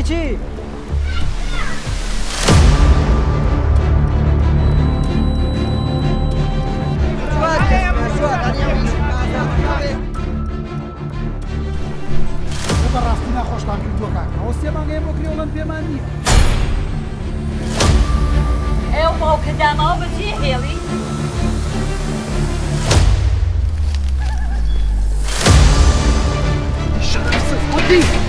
چی؟ براستی نخۆشتان کردووەکان ئەوەستێ مانگەیە بۆ کرێوڵەن پێمان نییە ئێوە باوکە داماوە بەجێ هێڵی شەرەف سەفوەتی